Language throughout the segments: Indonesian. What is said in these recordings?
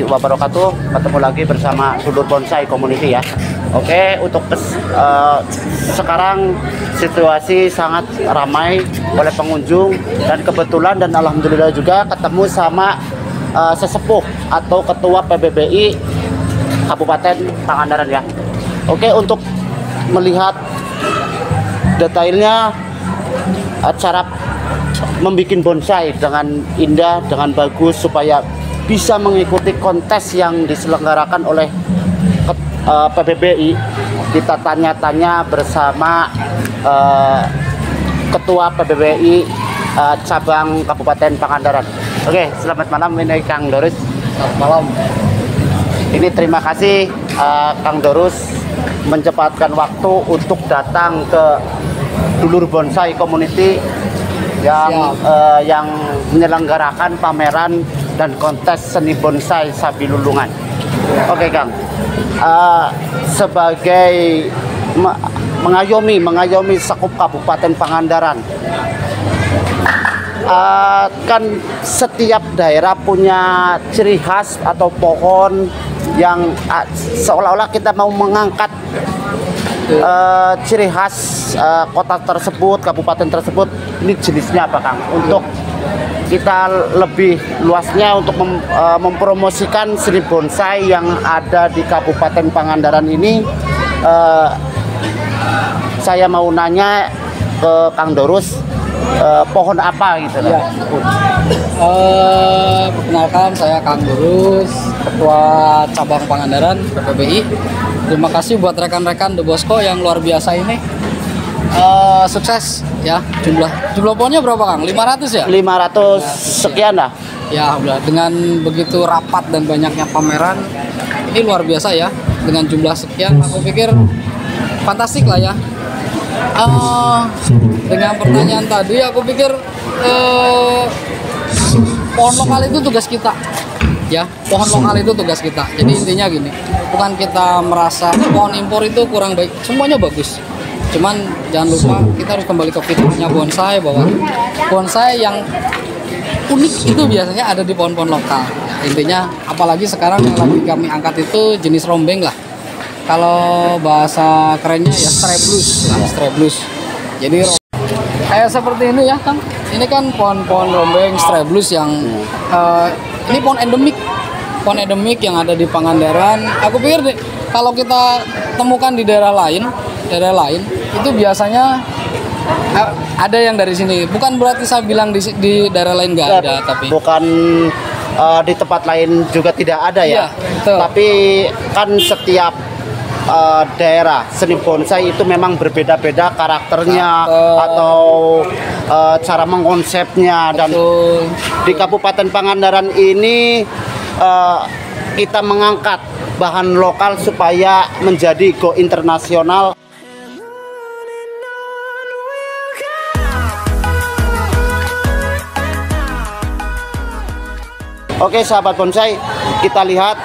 warahmatullahi wabarakatuh. Ketemu lagi bersama Dulur Bonsai Community ya. Oke, untuk sekarang situasi sangat ramai oleh pengunjung dan kebetulan dan alhamdulillah juga ketemu sama sesepuh atau ketua PBBI Kabupaten Pangandaran ya. Oke, untuk melihat detailnya cara membuat bonsai dengan indah, dengan bagus supaya bisa mengikuti kontes yang diselenggarakan oleh PBBI. Kita tanya-tanya bersama Ketua PBBI cabang Kabupaten Pangandaran. Oke, selamat malam, ini Kang Dorus. Selamat malam. Ini terima kasih Kang Dorus menyempatkan waktu untuk datang ke Dulur Bonsai Community yang menyelenggarakan pameran dan kontes seni bonsai Sabilulungan. Oke Kang, sebagai mengayomi sekup Kabupaten Pangandaran, kan setiap daerah punya ciri khas atau pohon yang seolah-olah kita mau mengangkat ciri khas kota tersebut, kabupaten tersebut. Ini jenisnya apa Kang? Untuk kita lebih luasnya untuk mempromosikan seni bonsai yang ada di Kabupaten Pangandaran ini, saya mau nanya ke Kang Dorus, pohon apa gitu ya? Perkenalkan, saya Kang Dorus, Ketua Cabang Pangandaran PBBI. Terima kasih buat rekan-rekan The Bosco yang luar biasa ini. Sukses ya. Jumlah pohonnya berapa Kang? 500 ya? 500 sekian lah. Ya, udah dengan begitu rapat dan banyaknya pameran, ini luar biasa ya. Dengan jumlah sekian, aku pikir fantastik lah ya. Dengan pertanyaan tadi, aku pikir pohon lokal itu tugas kita. Ya, pohon lokal itu tugas kita. Jadi intinya gini, bukan kita merasa pohon impor itu kurang baik, semuanya bagus. Cuman jangan lupa kita harus kembali ke fitrahnya bonsai, bahwa bonsai yang unik itu biasanya ada di pohon-pohon lokal. Ya, intinya apalagi sekarang yang lagi kami angkat itu jenis rombeng lah. Kalau bahasa kerennya ya streblus. Jadi kayak seperti ini ya Kang. Ini kan pohon-pohon rombeng streblus yang ini pohon endemik yang ada di Pangandaran. Aku pikir kalau kita temukan di daerah lain itu biasanya ada yang dari sini. Bukan berarti saya bilang di daerah lain nggak ada, tapi bukan di tempat lain juga tidak ada ya. Iya, betul. Tapi kan setiap daerah seni bonsai itu memang berbeda-beda karakternya atau cara mengkonsepnya. Dan di Kabupaten Pangandaran ini kita mengangkat bahan lokal supaya menjadi go internasional. Oke sahabat bonsai, kita lihat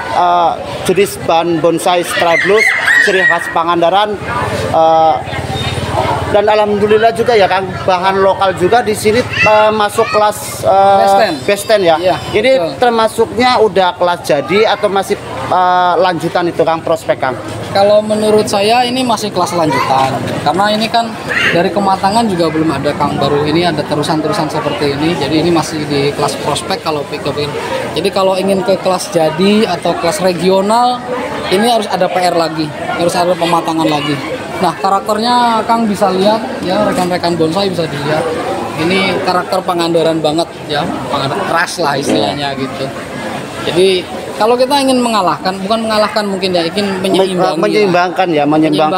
jenis bahan bonsai streblus ciri khas Pangandaran, dan alhamdulillah juga ya Kang, bahan lokal juga di sini masuk kelas best 10 ya. Iya, ini betul. Termasuknya udah kelas jadi atau masih lanjutan itu Kang, prospek Kang? Kalau menurut saya ini masih kelas lanjutan, karena ini kan dari kematangan juga belum ada Kang, baru ini ada terusan-terusan seperti ini. Jadi ini masih di kelas prospek kalau pikir. Jadi kalau ingin ke kelas jadi atau kelas regional, ini harus ada PR lagi, harus ada pematangan lagi. Nah, karakternya Kang bisa lihat ya, rekan-rekan bonsai bisa dilihat. Ini karakter Pangandaran banget ya, Pangandaran keras lah istilahnya gitu. Jadi kalau kita ingin mengalahkan, bukan mengalahkan mungkin ya, ingin menyeimbangkan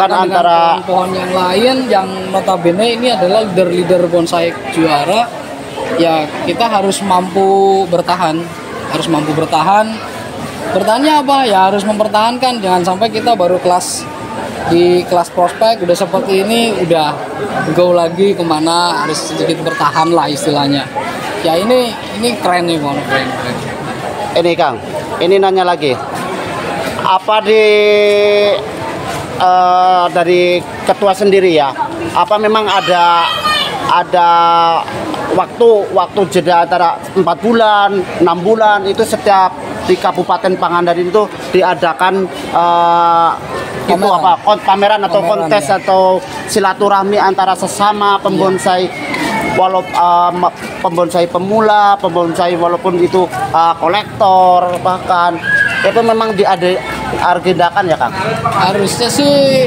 antara pohon-pohon yang lain yang notabene ini adalah leader-leader bonsai juara. Ya, kita harus mampu bertahan. Bertahannya apa? Ya harus mempertahankan, jangan sampai kita baru di kelas prospek udah seperti ini, udah go lagi kemana, harus sedikit bertahan lah istilahnya. Ya ini keren nih pohon, keren. Ini Kang, ini nanya lagi, apa dari ketua sendiri ya, apa memang ada waktu jeda antara 4 bulan, 6 bulan itu setiap di Kabupaten Pangandaran itu diadakan itu Pameran. apa pameran atau Pameran, kontes ya. atau silaturahmi antara sesama pembonsai pembonsai pemula, pembonsai walaupun itu kolektor, bahkan itu memang diagendakan ya Kang? Harusnya sih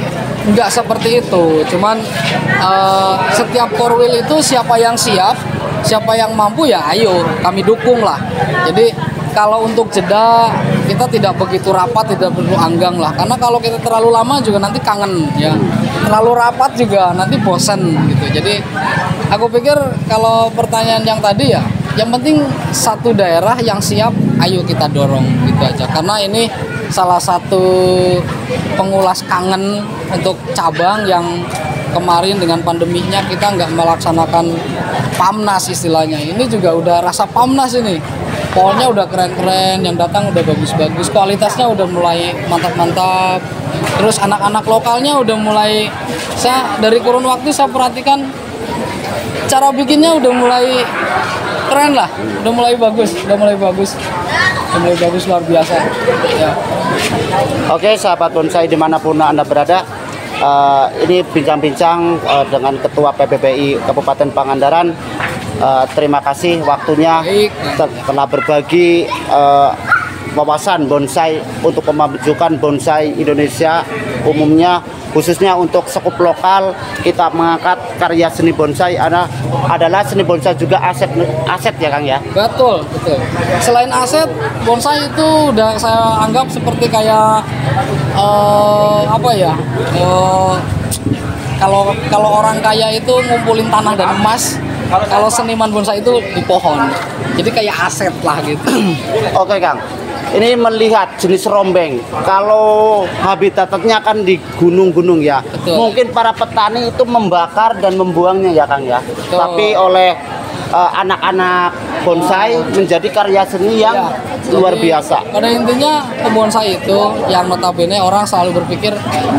nggak seperti itu, cuman setiap core wheel itu siapa yang siap, siapa yang mampu ya ayo kami dukung lah. Jadi kalau untuk jeda kita tidak begitu rapat, tidak perlu anggang lah, karena kalau kita terlalu lama juga nanti kangen ya, terlalu rapat juga nanti bosan gitu. Jadi aku pikir kalau pertanyaan yang tadi ya, yang penting satu daerah yang siap ayo kita dorong gitu aja, karena ini salah satu pengulas kangen untuk cabang yang kemarin dengan pandeminya kita nggak melaksanakan PAMNAS istilahnya. Ini juga udah rasa PAMNAS ini. Pohonnya udah keren-keren, yang datang udah bagus-bagus, kualitasnya udah mulai mantap-mantap. Terus anak-anak lokalnya udah mulai, saya dari kurun waktu saya perhatikan cara bikinnya udah mulai keren lah, udah mulai bagus luar biasa. Ya. Oke, sahabat bonsai dimanapun Anda berada, ini bincang-bincang dengan Ketua PBBI Kabupaten Pangandaran. Terima kasih waktunya telah berbagi wawasan bonsai untuk memajukan bonsai Indonesia umumnya, khususnya untuk sekup lokal. Kita mengangkat karya seni bonsai adalah seni bonsai juga aset ya Kang ya. Betul. Selain aset, bonsai itu udah saya anggap seperti kayak apa ya? Kalau orang kaya itu ngumpulin tanah dan emas, kalau seniman bonsai itu di pohon. Jadi kayak aset lah gitu. Oke Kang, ini melihat jenis rombeng. Kalau habitatnya kan di gunung-gunung ya. Betul. Mungkin para petani itu membakar dan membuangnya ya Kang ya. Betul. Tapi oleh anak-anak bonsai menjadi karya seni yang luar Jadi, biasa. Pada intinya pembonsai itu yang notabene orang selalu berpikir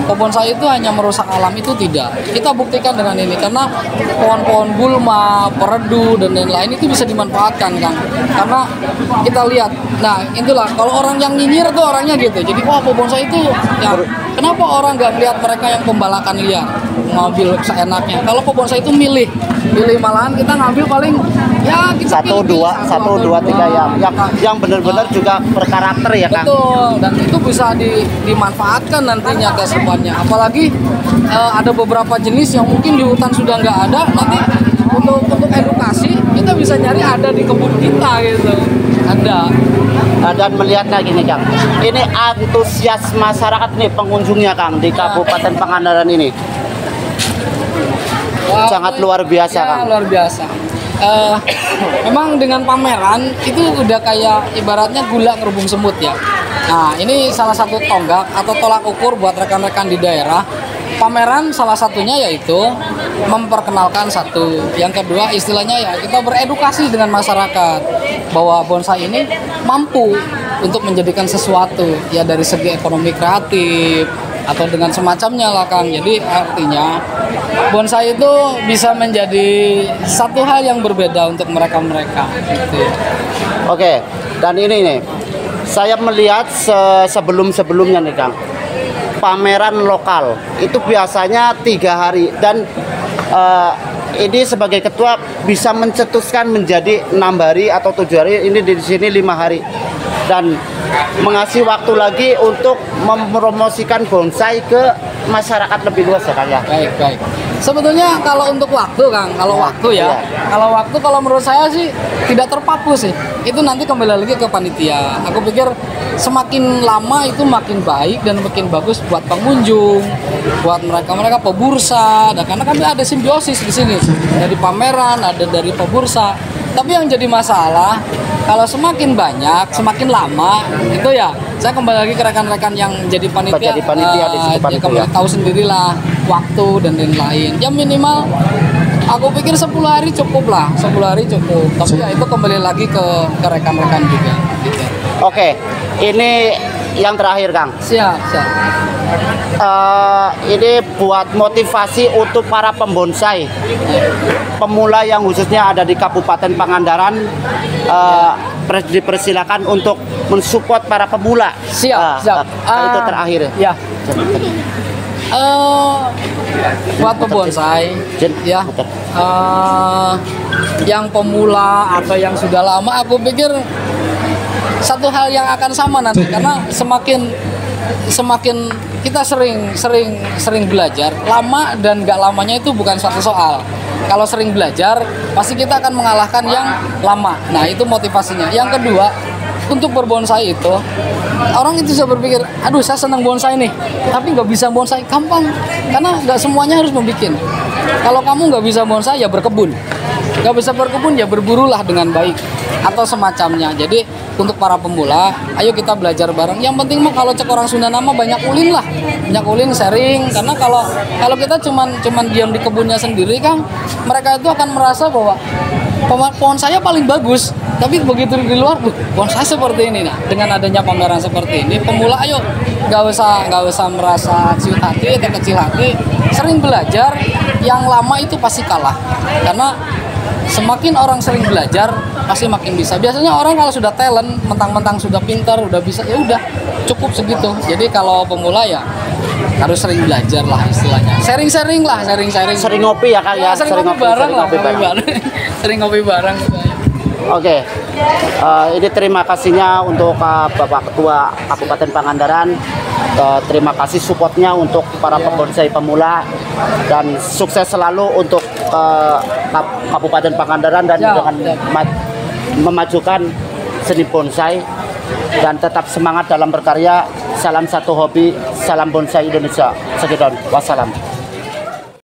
pembonsai itu hanya merusak alam, itu tidak. Kita buktikan dengan ini, karena pohon-pohon gulma, peredu dan lain-lain itu bisa dimanfaatkan Kang. Karena kita lihat, nah itulah kalau orang yang nyinyir tuh orangnya gitu. Jadi wah pembonsai itu ya, kenapa orang nggak melihat mereka yang pembalakan liar ngambil seenaknya? Kalau pembonsai itu milih malahan kita ngambil paling ya kita Satu dua tiga yang benar-benar juga berkarakter ya Kang. betul, dan itu bisa dimanfaatkan nantinya ke depannya. Apalagi ada beberapa jenis yang mungkin di hutan sudah nggak ada, nanti untuk edukasi kita bisa nyari ada di kebun kita gitu, ada. Dan melihatnya gini Kang, ini antusias masyarakat nih pengunjungnya Kang di Kabupaten Pangandaran ini sangat luar biasa ya, Kang. luar biasa. Memang dengan pameran itu udah kayak ibaratnya gula ngerubung semut ya. Nah ini salah satu tonggak atau tolak ukur buat rekan-rekan di daerah. Pameran salah satunya yaitu memperkenalkan satu. Yang kedua istilahnya ya kita beredukasi dengan masyarakat bahwa bonsai ini mampu untuk menjadikan sesuatu ya dari segi ekonomi kreatif atau dengan semacamnya lah Kang. Jadi artinya bonsai itu bisa menjadi satu hal yang berbeda untuk mereka-mereka gitu. Oke, dan ini nih saya melihat sebelum-sebelumnya nih Kang, pameran lokal itu biasanya 3 hari dan ini sebagai ketua bisa mencetuskan menjadi 6 hari atau 7 hari, ini di sini 5 hari dan mengasih waktu lagi untuk mempromosikan bonsai ke masyarakat lebih luas ya Kang ya. Baik. Sebetulnya kalau untuk waktu Kang, kalau menurut saya sih tidak terpaku sih. Itu nanti kembali lagi ke panitia. Aku pikir semakin lama itu makin baik dan makin bagus buat pengunjung, buat mereka pebursa. Dan karena kami ada simbiosis di sini, dari pameran, ada dari pebursa. Tapi yang jadi masalah kalau semakin banyak, semakin lama itu ya. Saya kembali lagi ke rekan-rekan yang jadi panitia. Jadi panitia di situ panitia. Kembali tahu sendirilah waktu dan lain-lain. Ya minimal aku pikir 10 hari cukup lah, 10 hari cukup. Tapi ya itu kembali lagi ke rekan-rekan juga. Gitu. Oke, ini yang terakhir Kang. Siap. Ini buat motivasi untuk para pembonsai pemula yang khususnya ada di Kabupaten Pangandaran. dipersilakan untuk mensupport para pemula. Siap, siap. Itu terakhir. Ya. Buat pebonsai, ya. Yang pemula atau yang sudah lama, aku pikir satu hal yang akan sama nanti, karena semakin kita sering belajar, lama dan gak lamanya itu bukan suatu soal. Kalau sering belajar, pasti kita akan mengalahkan yang lama. Nah, itu motivasinya. Yang kedua, untuk berbonsai itu, orang itu bisa berpikir, aduh saya senang bonsai nih, tapi nggak bisa bonsai. Gampang, karena nggak semuanya harus membuat. Kalau kamu nggak bisa bonsai, ya berkebun. Nggak bisa berkebun, ya berburulah dengan baik atau semacamnya. Jadi untuk para pemula, ayo kita belajar bareng. Yang penting mah kalau cek orang Sunda nama banyak ulin lah, banyak ulin sharing. Karena kalau kita cuman diam di kebunnya sendiri, kan mereka itu akan merasa bahwa pohon saya paling bagus, tapi begitu di luar, pohon saya seperti ini. Nah, dengan adanya pameran seperti ini, pemula ayo nggak usah merasa ciut hati atau kecil hati, sering belajar. Yang lama itu pasti kalah, karena semakin orang sering belajar pasti makin bisa. Biasanya orang kalau sudah talent, mentang-mentang sudah pintar, udah bisa, ya udah cukup segitu. Jadi kalau pemula ya harus sering belajar lah istilahnya. Sharing lah. Sering ngopi ya Kang ya. Sering ngopi bareng. Sering ngopi bareng. Oke. Ini terima kasihnya untuk Bapak Ketua Kabupaten Pangandaran. Terima kasih supportnya untuk para pembonsai pemula, dan sukses selalu untuk Kabupaten Pangandaran dan dengan memajukan seni bonsai, dan tetap semangat dalam berkarya. Salam satu hobi, salam bonsai Indonesia. Sekian, wassalam.